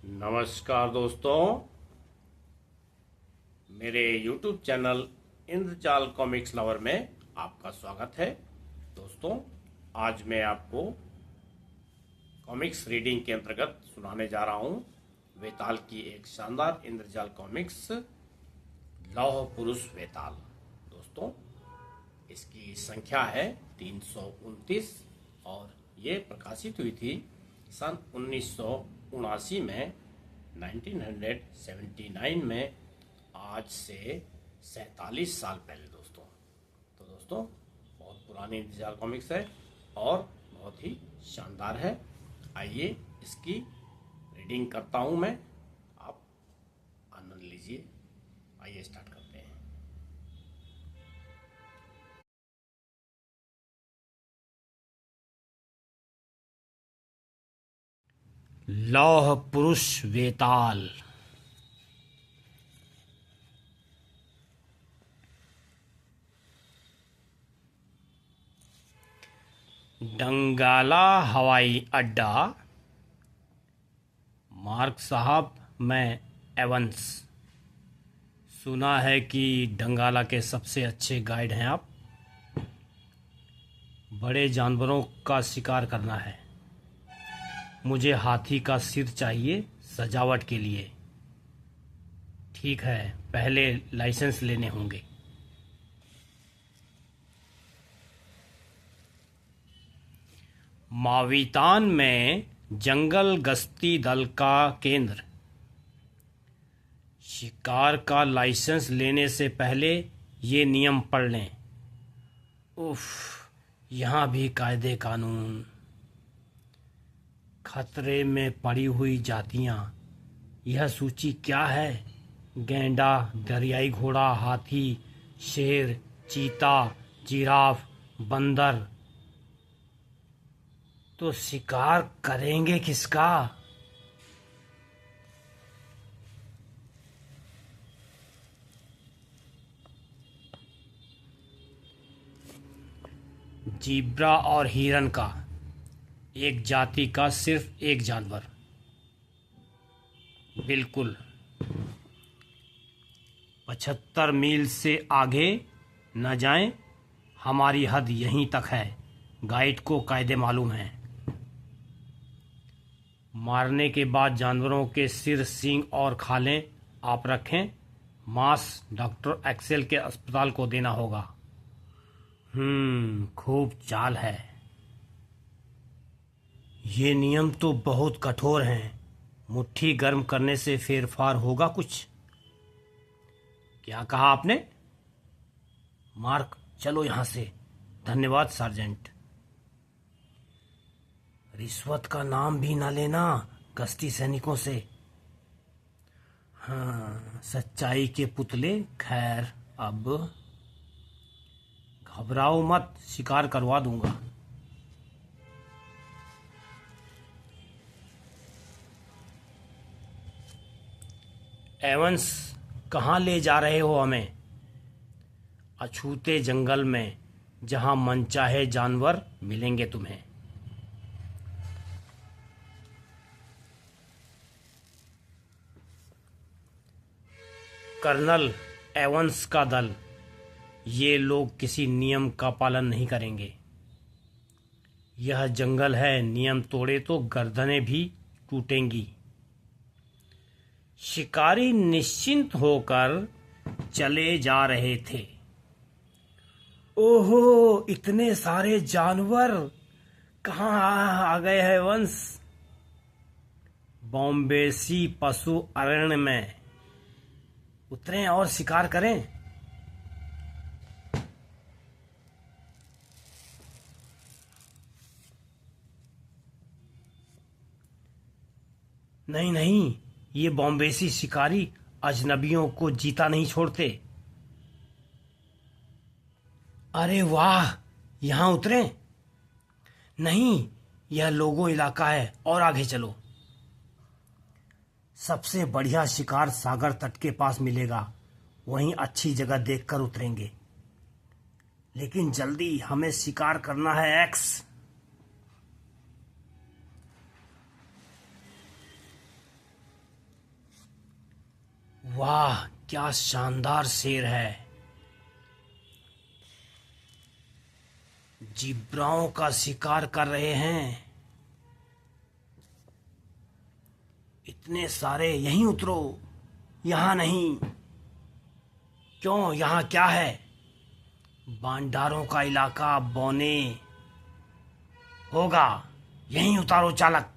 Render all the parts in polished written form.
नमस्कार दोस्तों, मेरे YouTube चैनल इंद्रजाल कॉमिक्स लवर में आपका स्वागत है। दोस्तों, आज मैं आपको कॉमिक्स रीडिंग के अंतर्गत सुनाने जा रहा हूं वेताल की एक शानदार इंद्रजाल कॉमिक्स लौह पुरुष वेताल। दोस्तों, इसकी संख्या है 329 और ये प्रकाशित हुई थी सन 1979 में, 1979 में, आज से 47 साल पहले। दोस्तों बहुत पुरानी इंतजार कॉमिक्स है और बहुत ही शानदार है। आइए इसकी रीडिंग करता हूं मैं, आप आनंद लीजिए। आइए स्टार्ट करते हैं। लौह पुरुष वेताल। डंगाला हवाई अड्डा। मार्क साहब, मैं एवंस। सुना है कि डंगाला के सबसे अच्छे गाइड हैं आप। बड़े जानवरों का शिकार करना है। मुझे हाथी का सिर चाहिए सजावट के लिए। ठीक है, पहले लाइसेंस लेने होंगे। मावितान में जंगल गश्ती दल का केंद्र। शिकार का लाइसेंस लेने से पहले ये नियम पढ़ लें। उफ, यहाँ भी कायदे कानून। खतरे में पड़ी हुई जातियाँ। यह सूची क्या है? गैंडा, दरियाई घोड़ा, हाथी, शेर, चीता, जिराफ, बंदर। तो शिकार करेंगे किसका? जीब्रा और हिरन का। एक जाति का सिर्फ एक जानवर। बिल्कुल। 75 मील से आगे न जाएं। हमारी हद यहीं तक है। गाइड को कायदे मालूम हैं। मारने के बाद जानवरों के सिर, सींग और खालें आप रखें। मांस डॉक्टर एक्सेल के अस्पताल को देना होगा। खूब चाल है। ये नियम तो बहुत कठोर हैं। मुट्ठी गर्म करने से फेरफार होगा कुछ? क्या कहा आपने? मार्क, चलो यहां से। धन्यवाद सार्जेंट। रिश्वत का नाम भी ना लेना गश्ती सैनिकों से। हाँ, सच्चाई के पुतले। खैर, अब घबराओ मत, शिकार करवा दूंगा। एवंस, कहाँ ले जा रहे हो हमें? अछूते जंगल में, जहां मनचाहे जानवर मिलेंगे तुम्हें। कर्नल एवंस का दल। ये लोग किसी नियम का पालन नहीं करेंगे। यह जंगल है, नियम तोड़े तो गर्दनें भी टूटेंगी। शिकारी निश्चिंत होकर चले जा रहे थे। ओहो, इतने सारे जानवर कहाँ आ गए हैं वंश? बॉम्बेसी पशु अरण्य में उतरें और शिकार करें। नहीं नहीं, ये बॉम्बेसी शिकारी अजनबियों को जीता नहीं छोड़ते। अरे वाह, यहां उतरें? नहीं, यह लोगो इलाका है और आगे चलो। सबसे बढ़िया शिकार सागर तट के पास मिलेगा। वहीं अच्छी जगह देखकर उतरेंगे। लेकिन जल्दी, हमें शिकार करना है एक्स। वाह, क्या शानदार शेर है। जिब्राओं का शिकार कर रहे हैं। इतने सारे, यहीं उतरो, यहाँ नहीं। क्यों, यहाँ क्या है? बांडारों का इलाका, बौने होगा। यहीं उतारो चालक।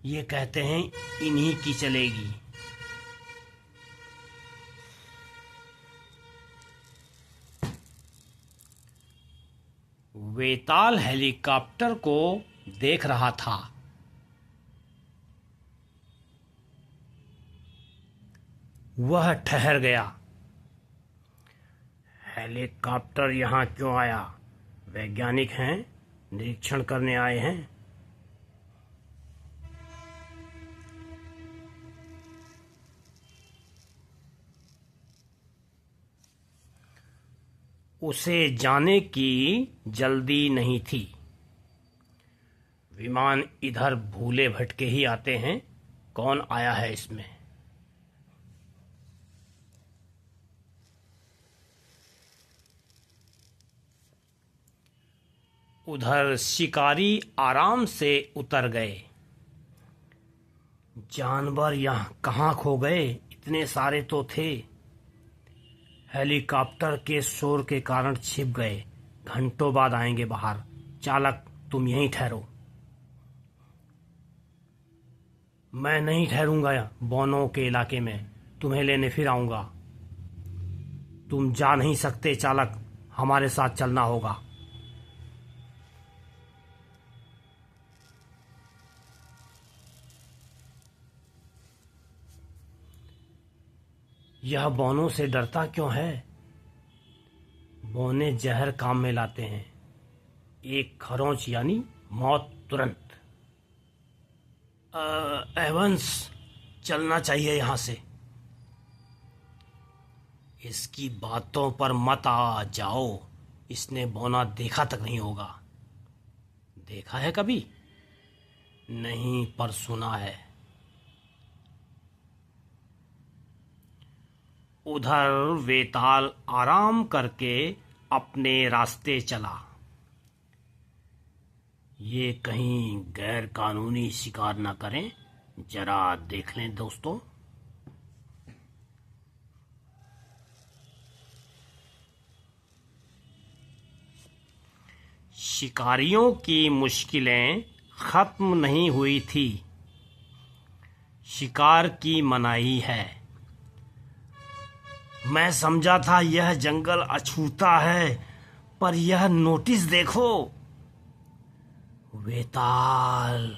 ये कहते हैं इन्हीं की चलेगी। वेताल हेलीकॉप्टर को देख रहा था। वह ठहर गया। हेलीकॉप्टर यहाँ क्यों आया? वैज्ञानिक हैं, निरीक्षण करने आए हैं। उसे जाने की जल्दी नहीं थी। विमान इधर भूले भटके ही आते हैं। कौन आया है इसमें? उधर शिकारी आराम से उतर गए। जानवर यहाँ कहाँ खो गए? इतने सारे तो थे। हेलीकॉप्टर के शोर के कारण छिप गए। घंटों बाद आएंगे बाहर। चालक, तुम यहीं ठहरो। मैं नहीं ठहरूंगा बौनों के इलाके में। तुम्हें लेने फिर आऊंगा। तुम जा नहीं सकते चालक, हमारे साथ चलना होगा। यह बौनों से डरता क्यों है? बौने जहर काम में लाते हैं। एक खरोंच यानी मौत तुरंत। एवंस, चलना चाहिए यहां से। इसकी बातों पर मत आ जाओ। इसने बौना देखा तक नहीं होगा। देखा है कभी? नहीं, पर सुना है। उधर वेताल आराम करके अपने रास्ते चला। ये कहीं गैर कानूनी शिकार न करें। जरा देख लें दोस्तों। शिकारियों की मुश्किलें खत्म नहीं हुई थी। शिकार की मनाही है। मैं समझा था यह जंगल अछूता है, पर यह नोटिस देखो। वेताल,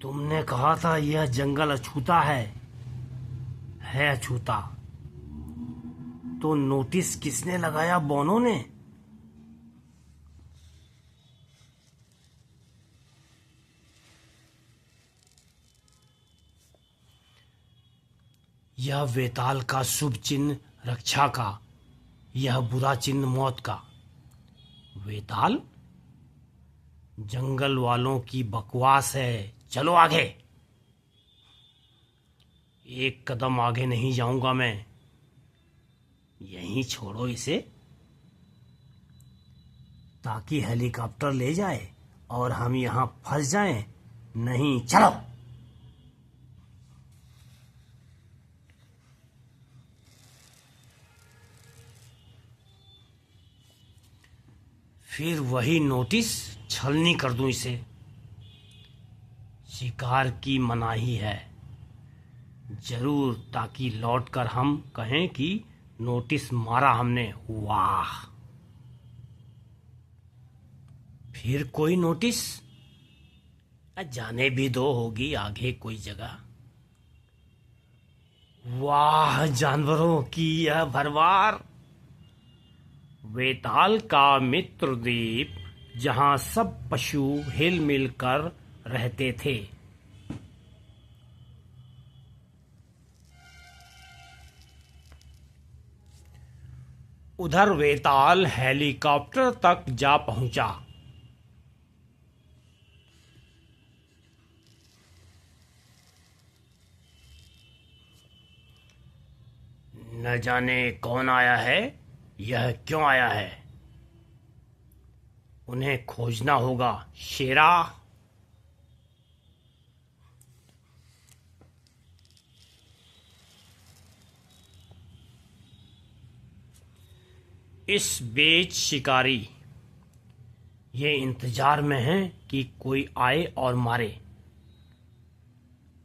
तुमने कहा था यह जंगल अछूता है अछूता। तो नोटिस किसने लगाया? बौनों ने। यह वेताल का शुभ चिन्ह रक्षा का, यह बुरा चिन्ह मौत का। वेताल, जंगल वालों की बकवास है। चलो आगे। एक कदम आगे नहीं जाऊंगा मैं। यहीं छोड़ो इसे, ताकि हेलीकॉप्टर ले जाए और हम यहां फंस जाएं। नहीं, चलो। फिर वही नोटिस, छलनी कर दूं इसे। शिकार की मनाही है जरूर, ताकि लौटकर हम कहें कि नोटिस मारा हमने। वाह! फिर कोई नोटिस? जाने भी दो, होगी आगे कोई जगह। वाह, जानवरों की यह भरमार। वेताल का मित्र द्वीप, जहां सब पशु हिल मिल कर रहते थे। उधर वेताल हेलीकॉप्टर तक जा पहुंचा। न जाने कौन आया है, यह क्यों आया है। उन्हें खोजना होगा। शेरा, इस बीच शिकारी ये इंतजार में हैं कि कोई आए और मारे।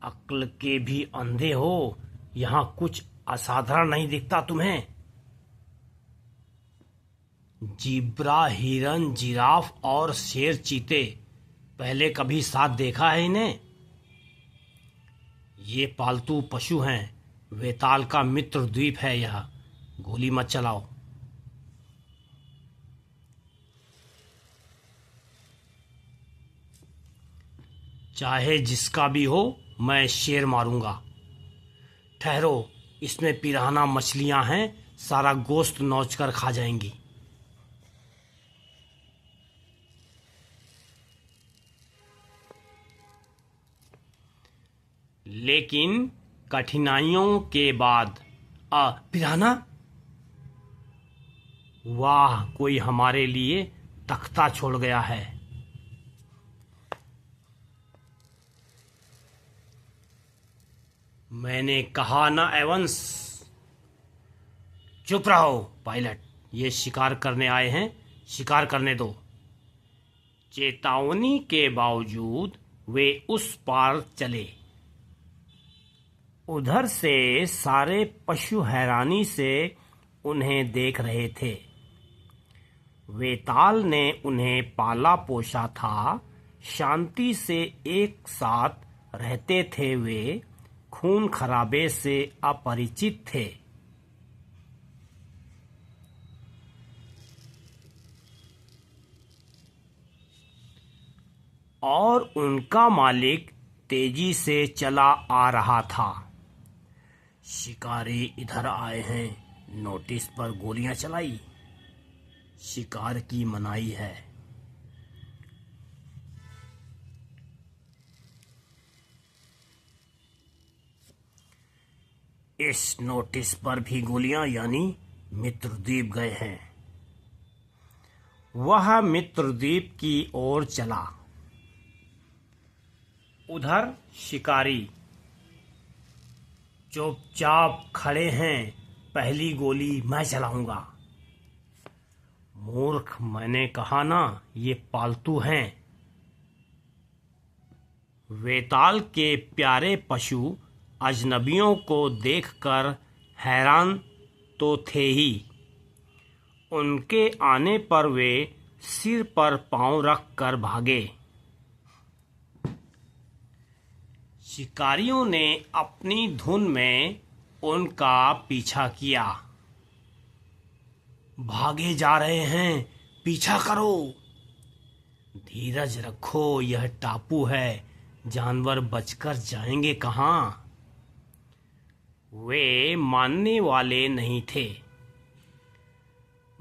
अक्ल के भी अंधे हो, यहां कुछ असाधारण नहीं दिखता तुम्हें? जीब्रा, हिरन, जिराफ और शेर, चीते पहले कभी साथ देखा है इन्हें? ये पालतू पशु हैं। वेताल का मित्र द्वीप है यह। गोली मत चलाओ। चाहे जिसका भी हो, मैं शेर मारूंगा। ठहरो, इसमें पिराना मछलियां हैं, सारा गोश्त नोच कर खा जाएंगी। लेकिन कठिनाइयों के बाद पिराना, वाह, कोई हमारे लिए तख्ता छोड़ गया है। मैंने कहा ना एवंस। चुप रहो पायलट, ये शिकार करने आए हैं, शिकार करने दो। चेतावनी के बावजूद वे उस पार चले। उधर से सारे पशु हैरानी से उन्हें देख रहे थे। वेताल ने उन्हें पाला पोसा था, शांति से एक साथ रहते थे। वे खून खराबे से अपरिचित थे। और उनका मालिक तेजी से चला आ रहा था। शिकारी इधर आए हैं, नोटिस पर गोलियां चलाई। शिकार की मनाही है। इस नोटिस पर भी गोलियां, यानी मित्रद्वीप गए हैं। वह मित्रद्वीप की ओर चला। उधर शिकारी चुपचाप खड़े हैं। पहली गोली मैं चलाऊंगा। मूर्ख, मैंने कहा ना, ये पालतू हैं। वेताल के प्यारे पशु अजनबियों को देखकर हैरान तो थे ही। उनके आने पर वे सिर पर पांव रख कर भागे। शिकारियों ने अपनी धुन में उनका पीछा किया। भागे जा रहे हैं, पीछा करो। धीरज रखो, यह टापू है, जानवर बचकर जाएंगे कहां? वे मानने वाले नहीं थे।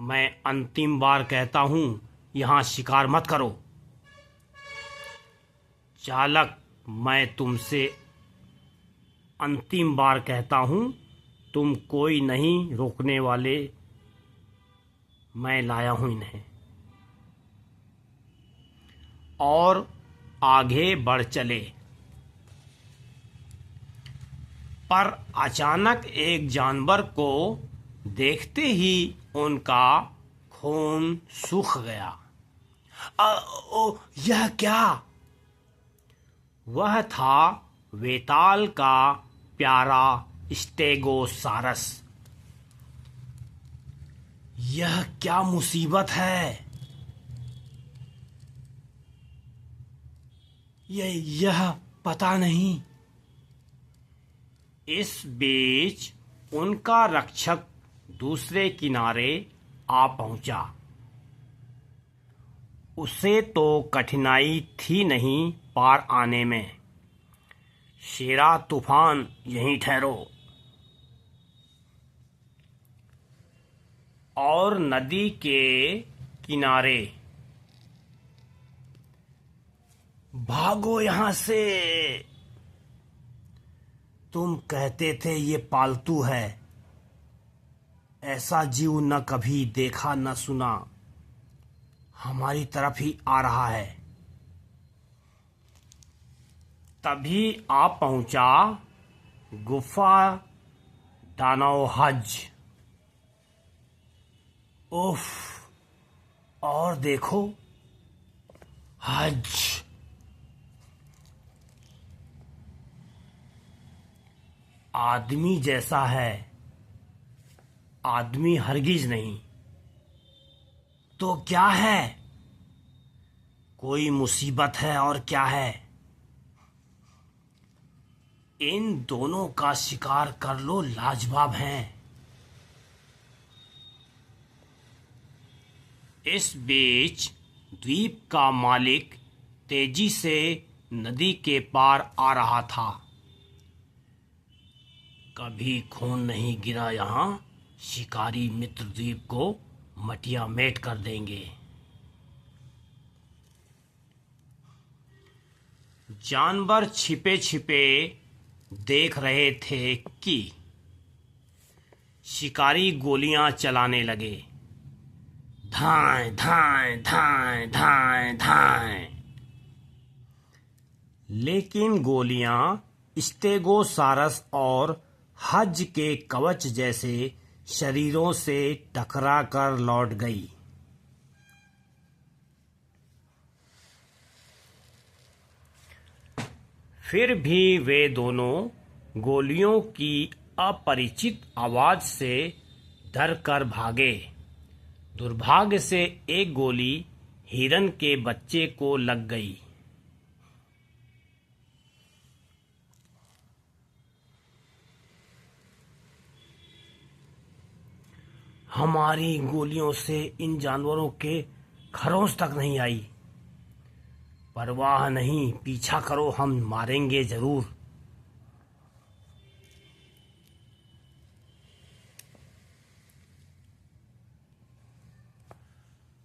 मैं अंतिम बार कहता हूं, यहां शिकार मत करो। चालक, मैं तुमसे अंतिम बार कहता हूं, तुम कोई नहीं रोकने वाले। मैं लाया हूं इन्हें। और आगे बढ़ चले। पर अचानक एक जानवर को देखते ही उनका खून सूख गया। यह क्या? वह था वेताल का प्यारा स्टेगोसारस। यह क्या मुसीबत है? यह पता नहीं। इस बीच उनका रक्षक दूसरे किनारे आ पहुंचा। उसे तो कठिनाई थी नहीं पार आने में। शेरा, तूफान, यहीं ठहरो। और नदी के किनारे भागो यहां से। तुम कहते थे ये पालतू है। ऐसा जीव न कभी देखा न सुना, हमारी तरफ ही आ रहा है। तभी आ पहुंचा गुफा दानव हज। उफ, और देखो हज। आदमी जैसा है, आदमी हरगिज नहीं। तो क्या है? कोई मुसीबत है और क्या है? इन दोनों का शिकार कर लो, लाजवाब हैं। इस बीच द्वीप का मालिक तेजी से नदी के पार आ रहा था। कभी खून नहीं गिरा यहाँ, शिकारी मित्र द्वीप को मटिया मेट कर देंगे। जानवर छिपे छिपे देख रहे थे कि शिकारी गोलियां चलाने लगे। धाएं धाएं धाएं धाएं धाएं। लेकिन गोलियां स्टेगोसारस और हज के कवच जैसे शरीरों से टकरा कर लौट गई। फिर भी वे दोनों गोलियों की अपरिचित आवाज से डर कर भागे। दुर्भाग्य से एक गोली हिरन के बच्चे को लग गई। हमारी गोलियों से इन जानवरों के खरोंच तक नहीं आई। परवाह नहीं, पीछा करो, हम मारेंगे जरूर।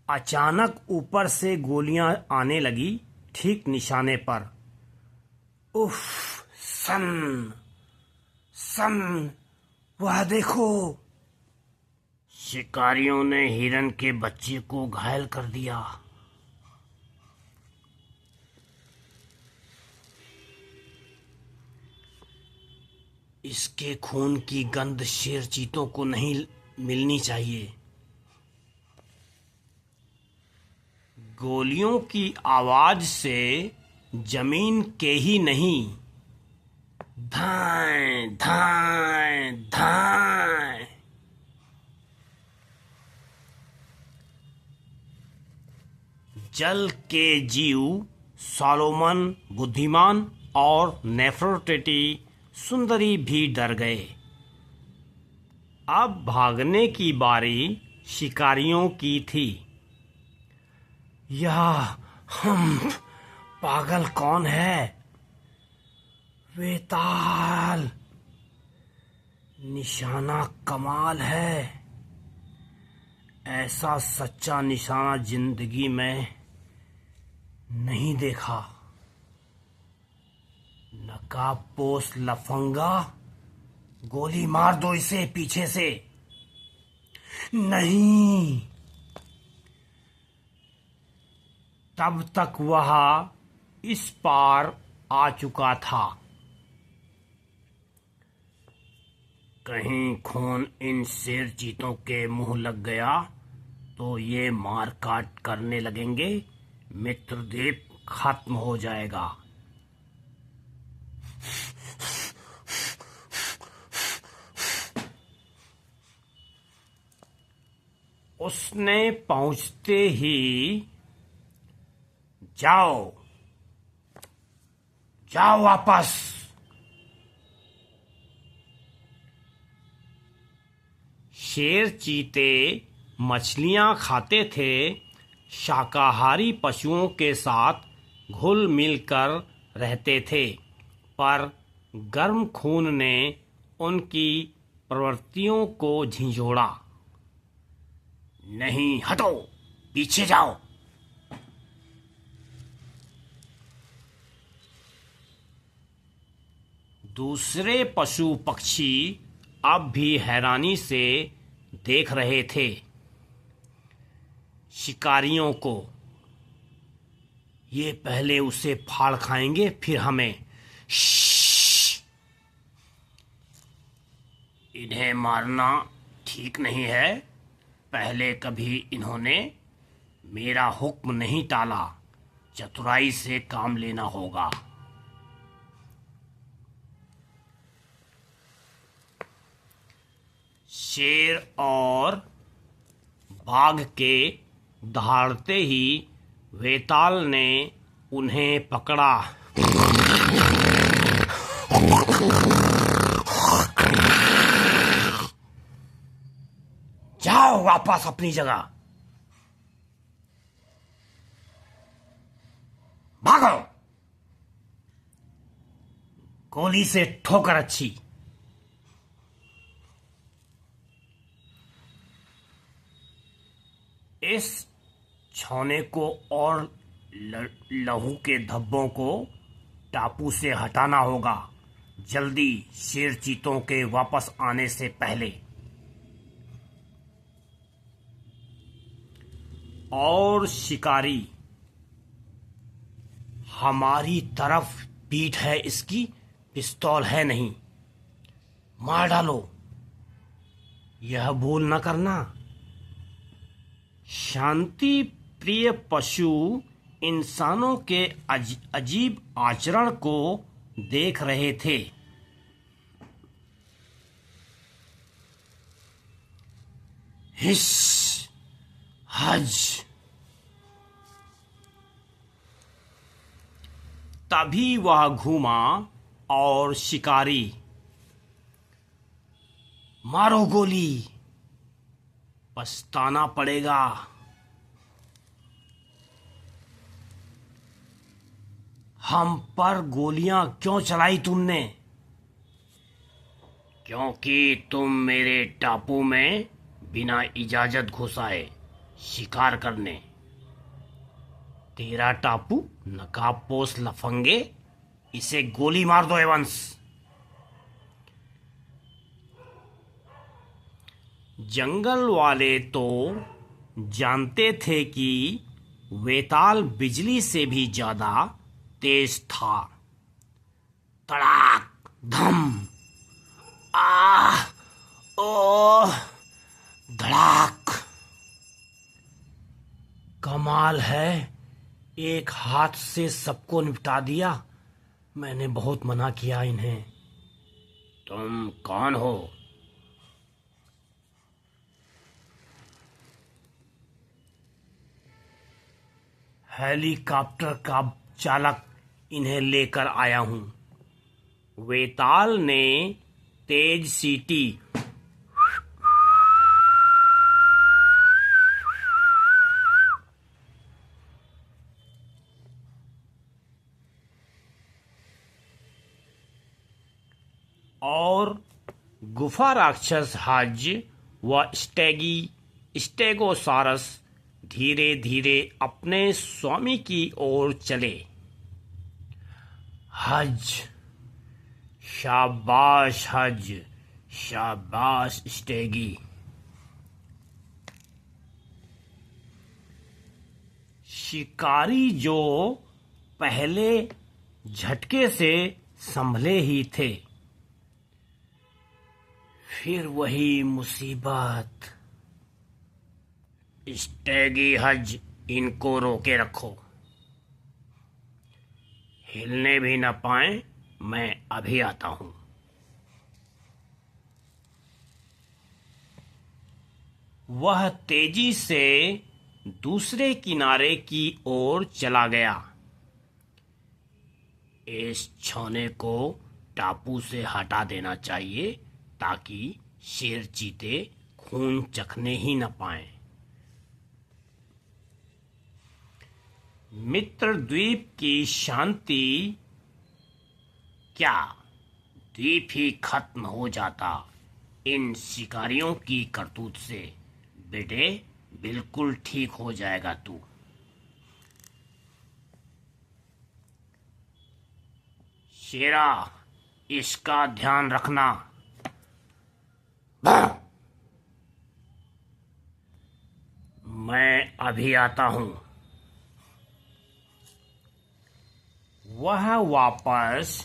अचानक ऊपर से गोलियां आने लगी, ठीक निशाने पर। उफ, सन सन, वह देखो। शिकारियों ने हिरन के बच्चे को घायल कर दिया। इसके खून की गंध शेर चीतों को नहीं मिलनी चाहिए। गोलियों की आवाज से जमीन के ही नहीं, धाएं धाएं धाएं। जल के जीव सॉलोमन बुद्धिमान और नेफरोटेटी सुंदरी भी डर गए। अब भागने की बारी शिकारियों की थी। यह हम पागल कौन है? वेताल, निशाना कमाल है। ऐसा सच्चा निशाना जिंदगी में नहीं देखा। नकाबपोश लफंगा, गोली मार दो इसे पीछे से। नहीं। तब तक वह इस पार आ चुका था। कहीं खून इन शेर चीतों के मुंह लग गया तो ये मार काट करने लगेंगे, मित्रद्वीप खत्म हो जाएगा। उसने पहुंचते ही, जाओ जाओ वापस। शेर चीते मछलियां खाते थे, शाकाहारी पशुओं के साथ घुल मिल कर रहते थे, पर गर्म खून ने उनकी प्रवृत्तियों को झिंझोड़ा। नहीं, हटो, पीछे जाओ। दूसरे पशु पक्षी अब भी हैरानी से देख रहे थे। शिकारियों को ये पहले उसे फाड़ खाएंगे फिर हमें। श्श्श! इन्हें मारना ठीक नहीं है। पहले कभी इन्होंने मेरा हुक्म नहीं टाला। चतुराई से काम लेना होगा। शेर और बाघ के दहाड़ते ही वेताल ने उन्हें पकड़ा। जाओ वापस अपनी जगह, भागो। गोली से ठोकर अच्छी। इस छौने को और लहू के धब्बों को टापू से हटाना होगा, जल्दी, शेर चीतों के वापस आने से पहले। और शिकारी, हमारी तरफ पीठ है इसकी, पिस्तौल है नहीं, मार डालो। यह भूल न करना। शांति प्रिय पशु इंसानों के अजीब आचरण को देख रहे थे। हिस हज। तभी वह घूमा और शिकारी, मारो गोली, पछताना पड़ेगा। हम पर गोलियां क्यों चलाई तुमने? क्योंकि तुम मेरे टापू में बिना इजाजत घुस आए शिकार करने। तेरा टापू नकाबपोश लफंगे, इसे गोली मार दो एवंस। जंगल वाले तो जानते थे कि वेताल बिजली से भी ज्यादा तेज था। तड़ाक धम, आह ओ धड़ाक। कमाल है, एक हाथ से सबको निपटा दिया। मैंने बहुत मना किया इन्हें। तुम कौन हो? हेलीकॉप्टर का चालक इन्हें लेकर आया हूं। वेताल ने तेज सीटी और गुफा राक्षस हज व स्टेगोसारस धीरे धीरे अपने स्वामी की ओर चले। हज, शाबाश हज, शाबाश स्टेगी। शिकारी जो पहले झटके से संभले ही थे, फिर वही मुसीबत। स्टेगी हज, इनको रोके रखो, हिलने भी न पाए। मैं अभी आता हूं। वह तेजी से दूसरे किनारे की ओर चला गया। इस छौने को टापू से हटा देना चाहिए ताकि शेर चीते खून चखने ही न पाएं। मित्र द्वीप की शांति, क्या द्वीप ही खत्म हो जाता इन शिकारियों की करतूत से। बेटे, बिल्कुल ठीक हो जाएगा तू। शेरा, इसका ध्यान रखना। अभी आता हूं। वह वापस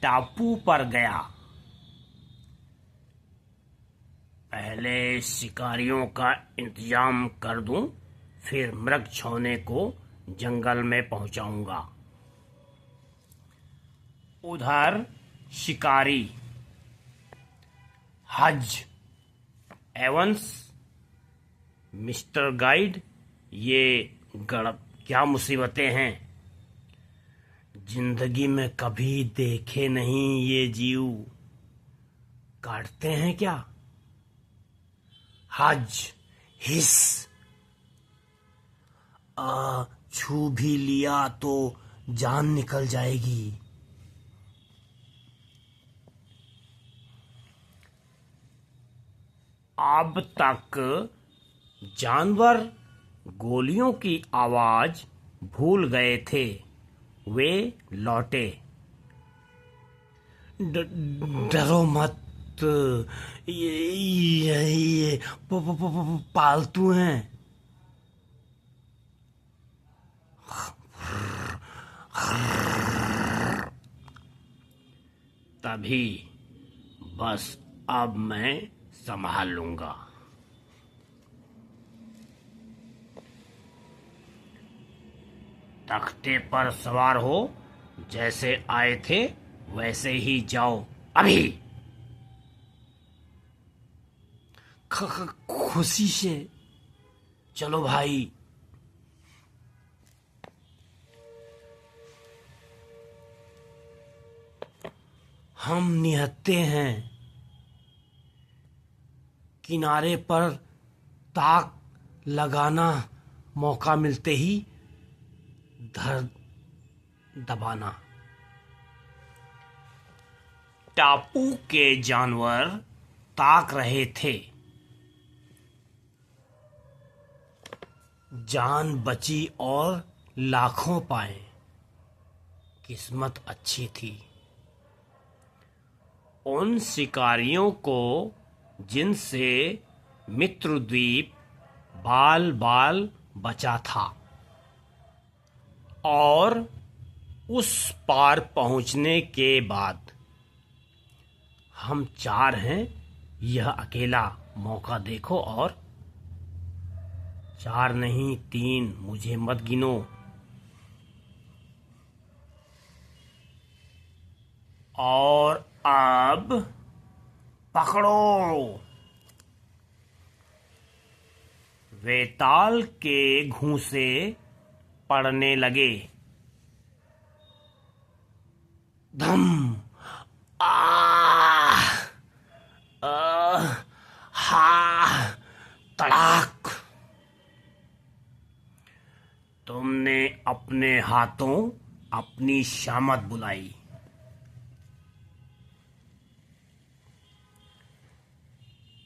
टापू पर गया। पहले शिकारियों का इंतजाम कर दूं, फिर मृग छौने को जंगल में पहुंचाऊंगा। उधर शिकारी हज एवंस, मिस्टर गाइड, ये क्या मुसीबतें हैं। जिंदगी में कभी देखे नहीं ये जीव। काटते हैं क्या? हज हिस, छू भी लिया तो जान निकल जाएगी। अब तक जानवर गोलियों की आवाज भूल गए थे। वे लौटे। डरो मत, ये पालतू हैं। तभी बस अब मैं संभाल लूंगा। तख्ते पर सवार हो, जैसे आए थे वैसे ही जाओ अभी। खुशी से चलो भाई। हम निहत्ते हैं। किनारे पर ताक लगाना, मौका मिलते ही धर दबाना। टापू के जानवर ताक रहे थे। जान बची और लाखों पाए। किस्मत अच्छी थी। उन शिकारियों को जिनसे मित्रद्वीप बाल बाल बचा था, और उस पार पहुंचने के बाद हम 4 हैं। यह अकेला मौका देखो, और 4 नहीं 3, मुझे मत गिनो। और अब पकड़ो। वेताल के घूंसे पड़ने लगे। धम, हा, तड़ाक। तुमने अपने हाथों अपनी शामत बुलाई।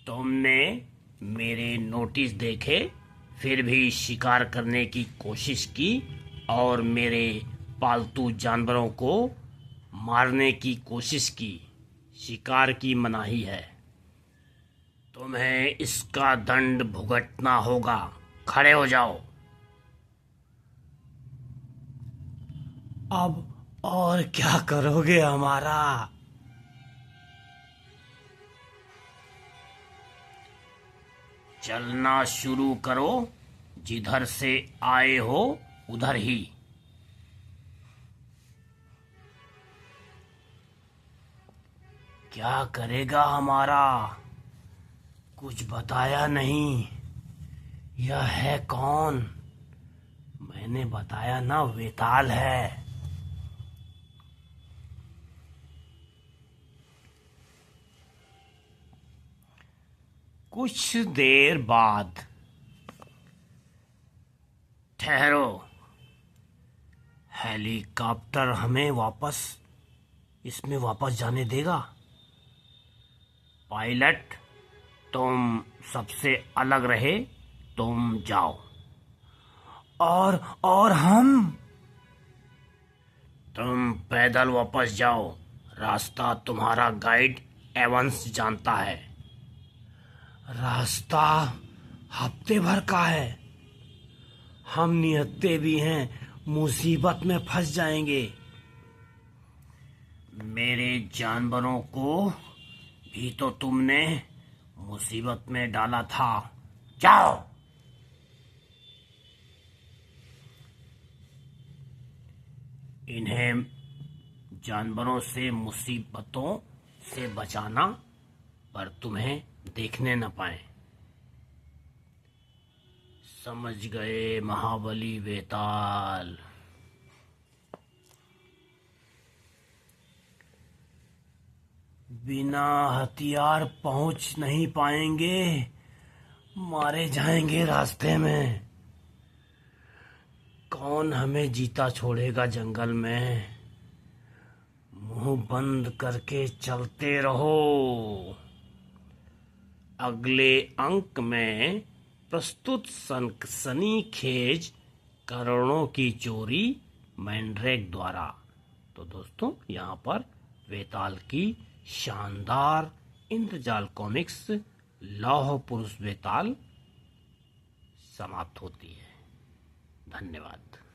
तुमने मेरे नोटिस देखे, फिर भी शिकार करने की कोशिश की और मेरे पालतू जानवरों को मारने की कोशिश की। शिकार की मनाही है। तुम्हें इसका दंड भुगतना होगा। खड़े हो जाओ। अब और क्या करोगे हमारा? चलना शुरू करो। जिधर से आए हो उधर ही। क्या करेगा हमारा? कुछ बताया नहीं। यह है कौन? मैंने बताया ना, वेताल है। कुछ देर बाद, ठहरो। हेलीकॉप्टर हमें इसमें वापस जाने देगा? पायलट, तुम सबसे अलग रहे, तुम जाओ। और हम? तुम पैदल वापस जाओ। रास्ता तुम्हारा गाइड एवंस जानता है। रास्ता हफ्ते भर का है। हम निहत्ते भी हैं, मुसीबत में फंस जाएंगे। मेरे जानवरों को भी तो तुमने मुसीबत में डाला था। जाओ। इन्हें जानवरों से मुसीबतों से बचाना, पर तुम्हें देखने न पाए। समझ गए महाबली वेताल। बिना हथियार पहुंच नहीं पाएंगे, मारे जाएंगे रास्ते में। कौन हमें जीता छोड़ेगा जंगल में। मुंह बंद करके चलते रहो। अगले अंक में प्रस्तुत सनसनीखेज करोड़ों की चोरी मैंड्रेक द्वारा। तो दोस्तों, यहाँ पर वेताल की शानदार इंद्रजाल कॉमिक्स लौह पुरुष वेताल समाप्त होती है। धन्यवाद।